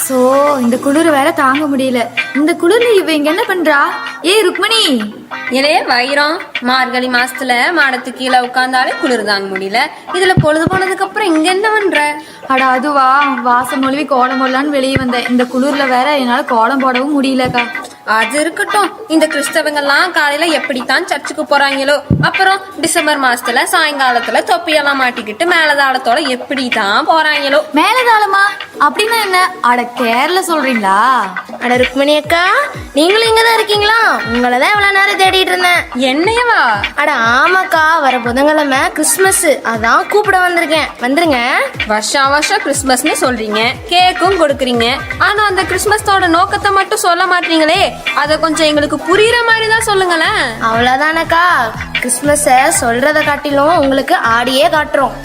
So இந்த குளிர் வேற தாங்க முடியல. இந்த குளிர்ல இவ இங்க என்ன பண்றா? ருக்மணி, இலே வைரம், மார்கழி மாசத்துல மாடத்துக்கு கீழே உட்கார்ந்தாலே குளிர் தாங்க முடியல. இதுல பொழுது போனதுக்கு அப்புறம் இங்க என்ன பண்ற? அட அதுவா, வாசம் மொழிவி கோலம் போடலான்னு வெளியே வந்தேன். இந்த குளிர்ல வேற என்னால கோலம் போடவும் முடியலக்கா. அது இருக்கட்டும். இந்த கிறிஸ்தவங்க எல்லாம் காலையில எப்படித்தான் சர்ச்சுக்கு போறாங்களோ, அப்புறம் டிசம்பர் மாசத்துல சாயங்காலத்துல தொப்பியெல்லாம் மாட்டிக்கிட்டு மேலதாளத்தோட எப்படித்தான் போறாங்களோ. மேலதாளமா அப்படின்னா என்ன? அட கேரள சொல்றீங்களா? அட ருக்மணி அக்கா, நீங்களும் இங்கதான் இருக்கீங்களா? உங்களதான் இவ்வளவு நேரம் தேடிட்டு இருந்தேன். என்னையவா? அட ஆமாக்கா, வர புதன்கிழமை கிறிஸ்துமஸ், அதான் கூப்பிட வந்திருக்கேன். வந்துருங்க. வருஷம் வருஷம் கிறிஸ்துமஸ்னு சொல்றீங்க, கேக்கும் கொடுக்குறீங்க. ஆனா அந்த கிறிஸ்துமஸோட நோக்கத்தை மட்டும் சொல்ல மாட்டீங்களே. அத கொஞ்சம் எங்களுக்கு புரியுற மாதிரி தான் சொல்லுங்களேன். அவ்வளவுதானக்கா, கிறிஸ்துமஸ சொல்றத காட்டிலும் உங்களுக்கு ஆடியே காட்டுறோம்.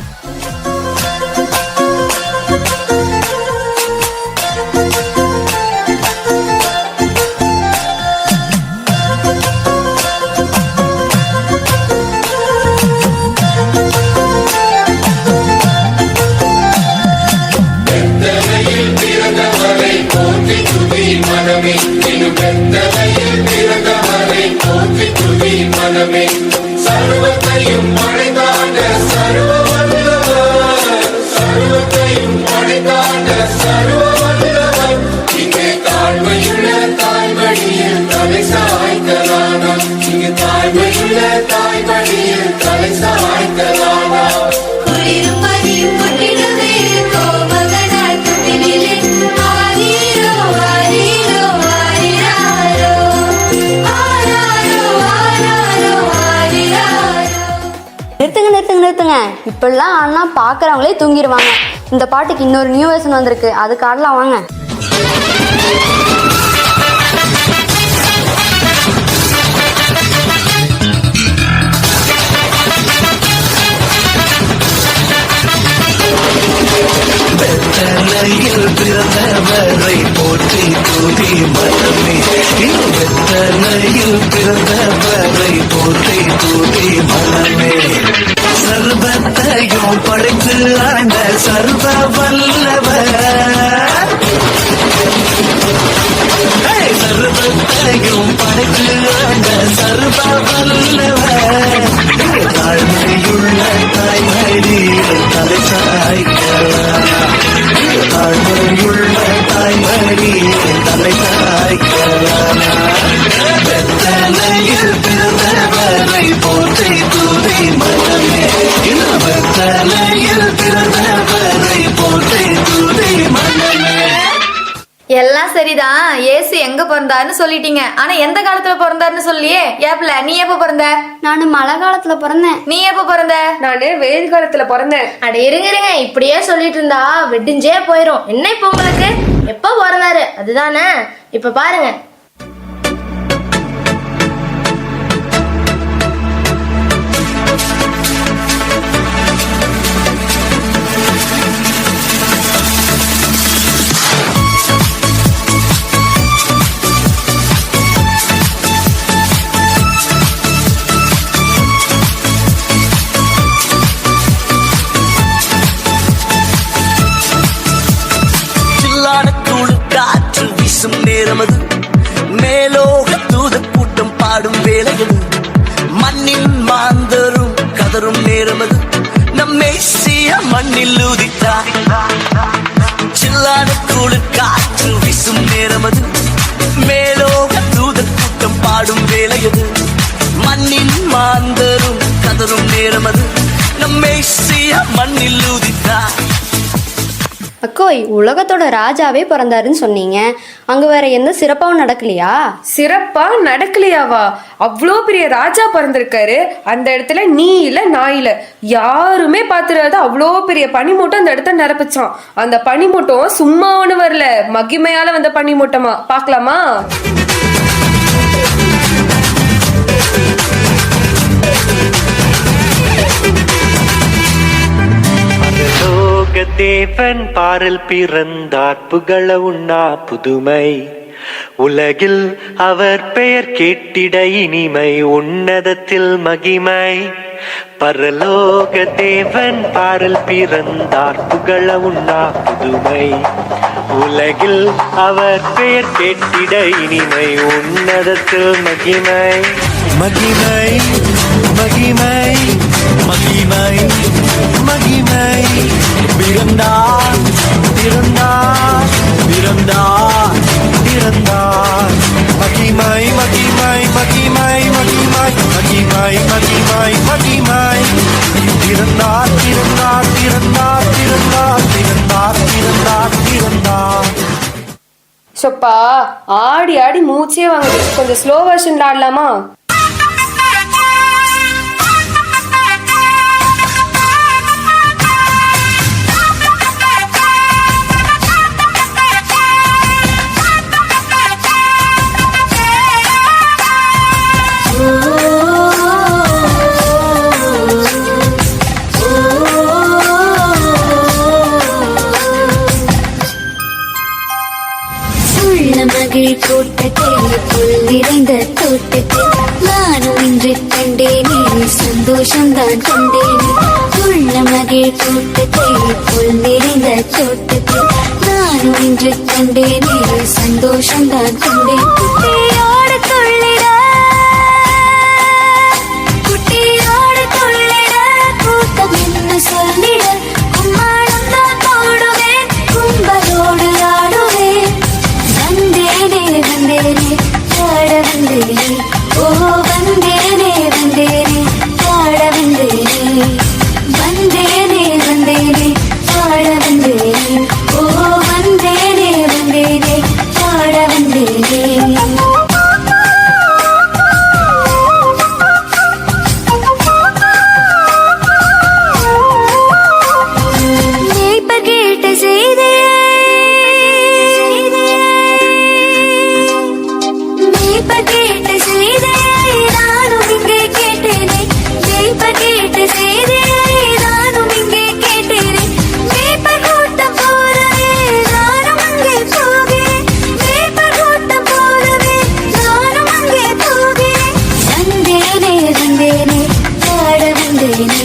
சர்வத்தையும் படைத்தாண்ட சர்வ வல்லவர், சர்வத்தையும் படைத்தாண்ட சர்வ வல்லவர். இங்கே தாழ்மையுள்ள தாய்மடியில் தலை சாய்க்கலானா, இங்கே தாழ்மையுள்ள தாய்மடியில் தலை சாய்க்கலானா. நிறுத்துங்க. இப்பெல்லாம் ஆனா பாக்குறவங்களே தூங்கிடுவாங்க. இந்த பாட்டுக்கு இன்னொரு நியூ வெர்ஷன் வந்திருக்கு, அதுக்கு ஆடலாம் வாங்க. பிறந்தவரை போற்றி தூதி மனமே, பிறந்தவரை போற்றி தூதி மனமே. சர்வத்தையும் படைத்து ஆண்ட சர்வ வல்லவர், சர்வத்தையும் படைத்து ஆண்ட சர்வ வல்லவர். தாழ்மையுள்ள தாய்மடியில் தலை சாய்க்கலாம், தாழ்மையுள்ள தாய்மடியில் தலை சாய்க்கலாம். வெத்தலையில் பிறந்தவரை போற்றி தூதி மனமே, வெத்தலையில் பிறந்தவரை போற்றி தூதி மனமே. எல்லாம் சரிதான். ஏசு எங்க பிறந்தாருன்னு சொல்லிட்டீங்க, ஆனா எந்த காலத்துல பிறந்தாருன்னு சொல்லியே. ஏப்ல நீ எப்ப பிறந்த? நானு மழை காலத்துல பிறந்தேன். நீ எப்ப பிறந்த? நானு வெயில் காலத்துல பிறந்தேன். அட இருங்க, இப்படியே சொல்லிட்டு இருந்தா வெடிஞ்சே போயிரும். என்ன இப்ப உங்களுக்கு எப்ப பிறந்தாரு அதுதானே? இப்ப பாருங்க. நேரமது மேலோக தூத கூட்டம் பாடும் வேளையது, மண்ணின் மாந்தரும் கதரும் நேரமது, நம்மை சீய மண்ணில் ஊதித்தார். சில்லான குளிர் காற்று வீசும் நேரமது, மேலோக தூத கூட்டம் பாடும் வேளையது, மண்ணின் மாந்தரும் கதரும் நேரமது, நம்மை சீய மண்ணில் ஊதித்தார். அக்கோய், உலகத்தோட ராஜாவே பிறந்தாருன்னு சொன்னீங்க, அங்க வேற எந்த சிறப்பாவும் நடக்கலையா? சிறப்பா நடக்கலையாவா? அவ்வளோ பெரிய ராஜா பிறந்திருக்காரு. அந்த இடத்துல நீ இல்ல நான் இல்ல யாருமே பாத்துறாத அவ்வளோ பெரிய பனிமூட்டம் அந்த இடத்த நிரப்பிச்சான். அந்த பனிமூட்டம் சும்மா ஒண்ணு வரல, மகிமையால வந்த பனிமூட்டமா. பாக்கலாமா? தேவன் பாரல் பிறந்தார், புகழ உண்ணா புதுமை. உலகில் அவர் பெயர் கேட்டிட இனிமை, உன்னதத்தில் மகிமை. பரலோக தேவன் பாரல் பிறந்தார், புகழ உண்ணா புதுமை. உலகில் அவர் பெயர் கேட்டிட இனிமை உன்னதத்தில் மகிமை மகிமை மகிமை மகிமை மகிமை பிறந்தார் பிறந்தார் பிறந்தார் பிறந்தார் மகிமை மகிமை மகிமை மகிமை மகிமை மகிமை மகிமை பிறந்தார் பிறந்தார் பிறந்தார் பிறந்தார் பிறந்தார் பிறந்தார் பிறந்தார். சொப்பா ஆடி ஆடி மூச்சே வாங்குது. கொஞ்சம் ஸ்லோ வெர்ஷன்ல ஆடலாமா? மகிழ் கூட்டத்தில் புல் நிறைந்த தோட்டத்தில் நானும் இன்று கண்டேனே சந்தோஷம்தான் கண்டேனே. உள்ள மகிழ் கூட்டத்தில் புல் நிறைந்த தோட்டத்தில் நானும் இன்று கண்டேனே சந்தோஷம்தான் கண்டேன். குட்டியோடு துள்ளிட குட்டியோடு துள்ளிட கூட்டம் என்ன சொல்லிட கும்மாளம் தான் போடுவேன் கும்பலோடு ஆடுவேன். வந்தேனே வந்தேனே பாட வந்தேனே ஓ வந்தேனே வந்தேனே பாட வந்தேனே. வந்தேனே வந்தேனே பாட வந்தேனே ஓ வந்தேனே வந்தேனே பாட வந்தேனே. மேய்ப்பர் கேட்ட செய்தே மேய்ப்பர் கேட்ட செய்தே நானும் இங்கே கேட்டேனே. மேய்ப்பர் கேட்ட செய்தே நானும் இங்கே கேட்டேனே. மேய்ப்பர் கூட்டம் போலவே நானும் அங்கே போகிறேன். மேய்ப்பர் கூட்டம் போலவே நானும் அங்கே போகிறேன். வந்தேனே வந்தேனே பாட வந்தேனே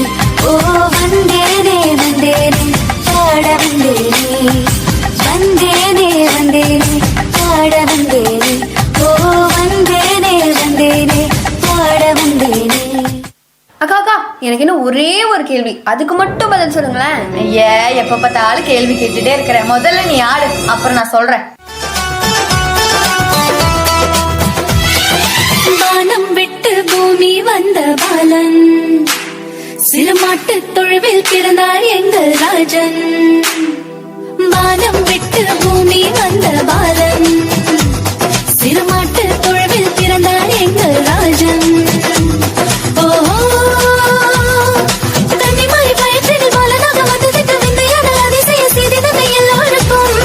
ஓ வந்தேனே வந்தேனே பாட வந்தேனே. வந்தேனே வந்தேனே பாட வந்தேனே ஓ வந்தேனே வந்தேனே பாட வந்தேனே. அக்கா அக்கா, எனக்கு இன்னும் ஒரே ஒரு கேள்வி, அதுக்கு மட்டும் பதில் சொல்லுங்களேன். ஐயா எப்ப பார்த்தாலும் கேள்வி கேட்டுட்டே இருக்கிற. முதல்ல நீ ஆடு, அப்புறம் நான் சொல்றேன். வானம் விட்டு பூமி வந்த பாலன் சில மாட்டு தொழுவில் பிறந்தார் எங்கள் ராஜன். வானம் விட்டு பூமி வந்த பாலன் சில மாட்டு தொழுவில் பிறந்தார் எங்கள் ராஜன். தன்னிமாய் பயத்தில் பாலனாக வந்ததிட்டு விந்தையான அதிசய செய்தி தந்தை எல்லோருக்கும்.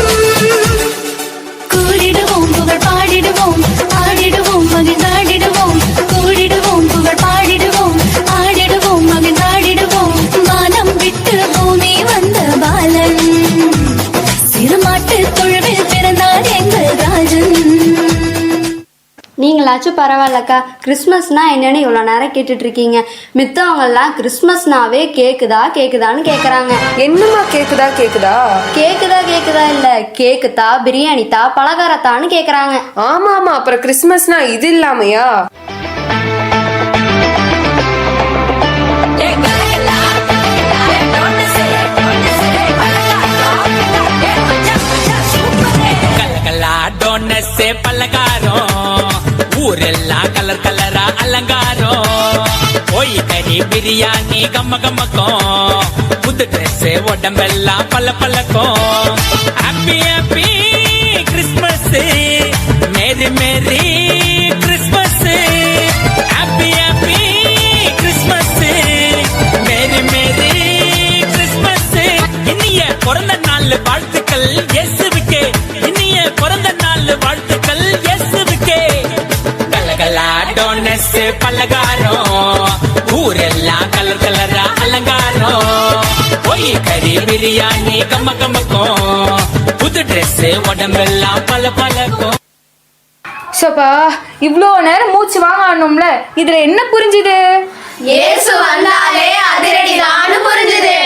கூடிடுவோம் புகழ் பாடிடுவோம் ஆடிடுவோம் மகிழ்ந்தாடிடுவோம். கூடிடுவோம் புகழ் பாடிடுவோம் ஆடிடுவோம் மகிழ்ந்தாடிடுவோம். வானம் விட்டு பூமி வந்த பாலன் சிறுமாட்டு தொழுவில் பிறந்தார் எங்கள் ராஜன். நீங்களாச்சும் பரவாயில்லக்கா, கிறிஸ்மஸ்னா என்னன்னு இவ்வளோ நேரம் கேட்டுட்டு இருக்கீங்க. மித்தவங்கெல்லாம் கிறிஸ்மஸ்னாவே கேக்குதா கேக்குதான்னு கேட்குறாங்க. என்னமா கேக்குதா கேக்குதா? கேக்குதா கேக்குதா இல்ல, கேக்குதா பிரியாணித்தா பலகாரத்தான்னு கேட்குறாங்க. ஆமா ஆமா, அப்புறம் கிறிஸ்மஸ்னா இது இல்லாமையா? பலகாரம் ஊரெல்லாம் கலர் கலரா அலங்காரம். போய் கறி பிரியாணி கம்ம கம்மக்கும். புது ட்ரெஸ் உடம்பெல்லாம் பல பழக்கம். ஹாப்பி ஹாப்பி கிறிஸ்மஸ் மேரி merry Christmas. Happy happy Christmas மேரி மேரி கிறிஸ்மஸ். இனிய பிறந்த நாள் வாழ்த்துக்கள் இயேசுவுக்கே. இனிய பிறந்த நாள் வாழ்த்துக்கள் இயேசுவுக்கே. கலகலா டோனஸ் பலகாரம் ஊரெல்லாம் கலர் கலரா அலங்காரம். போய் கறி பிரியாணி கம்ம கம்மக்கும். புது ட்ரெஸ் உடம்பெல்லாம் பல பழக்கம். சப்பா இவ்ளோ நேரம் மூச்சு வாங்க ஆடணும்ல, இதுல என்ன புரிஞ்சுது? இயேசு வந்தாலே அதிரடிதான்னு புரிஞ்சுது.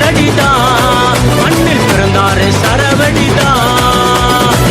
சரவடிதான் மண்ணில் பிறந்தாரு சரவடிதான்